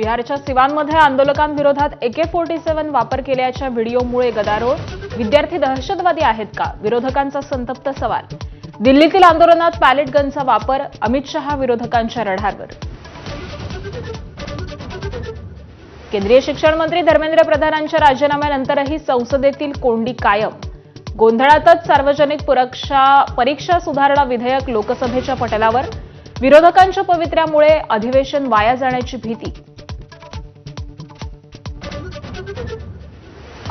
बिहारच्या सिवानमध्ये आंदोलकांविरोधात AK-47 वापर केल्याच्या व्हिडिओमुळे गदारोळ. विद्यार्थी दहशतवादी आहेत का? विरोधकांचा संतप्त सवाल. दिल्लीतील आंदोलनात पॅलेट गनचा वापर. अमित शहा विरोधकांच्या रडारवर. केंद्रीय शिक्षण मंत्री धर्मेंद्र प्रधानांच्या राजीनाम्यानंतरही संसदेतील कोंडी कायम. गोंधळातच सार्वजनिक परीक्षा सुधारणा विधेयक लोकसभेच्या पटलावर. विरोधकांच्या पवित्र्यामुळे अधिवेशन वाया जाण्याची भीती.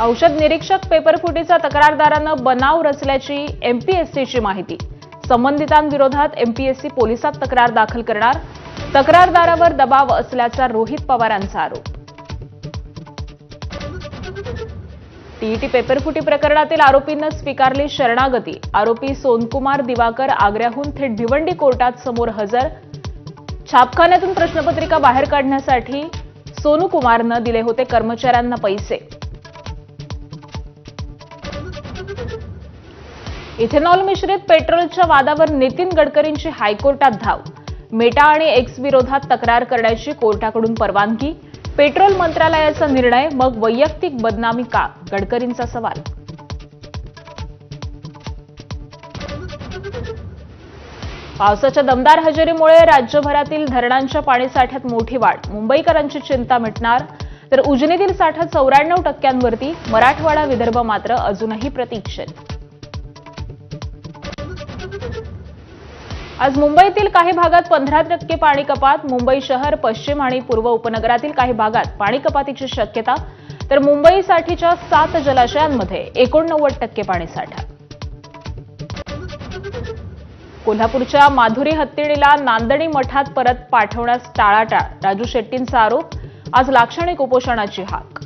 औषध निरीक्षक पेपरफुटीचा तक्रारदारानं बनाव रचल्याची MPSCची माहिती. संबंधितांविरोधात MPSC पोलिसात तक्रार दाखल करणार. तक्रारदारावर दबाव असल्याचा रोहित पवारांचा आरोप. TET पेपरफुटी प्रकरणातील आरोपींना स्वीकारली शरणागती. आरोपी सोनकुमार दिवाकर आग्र्याहून थेट भिवंडी कोर्टात समोर हजर. छापखान्यातून प्रश्नपत्रिका बाहेर काढण्यासाठी सोनकुमारनं दिले होते कर्मचाऱ्यांना पैसे. इथेनॉल मिश्रित पेट्रोलच्या वादावर नितीन गडकरींची हायकोर्टात धाव. मेटा आणि X विरोधात तक्रार करण्याची कोर्टाकडून परवानगी. पेट्रोल मंत्रालयाचा निर्णय, मग वैयक्तिक बदनामी का? गडकरींचा सवाल. पावसाच्या दमदार हजेरीमुळे राज्यभरातील धरणांच्या पाणीसाठ्यात मोठी वाढ. मुंबईकरांची चिंता मिटणार, तर उजनीतील साठा 94%. मराठवाडा विदर्भ मात्र अजूनही प्रतीक्षेत. आज मुंबईतील काही भागात 15% पाणी कपात. मुंबई शहर, पश्चिम आणि पूर्व उपनगरातील काही भागात पाणी कपातीची शक्यता, तर मुंबईसाठीच्या 7 जलाशयांमध्ये 89% पाणीसाठा. कोल्हापूरच्या माधुरी हत्तीणीला नांदणी मठात परत पाठवण्यास टाळाटाळ. राजू शेट्टींचा आरोप. आज लाक्षणिक उपोषणाची हाक.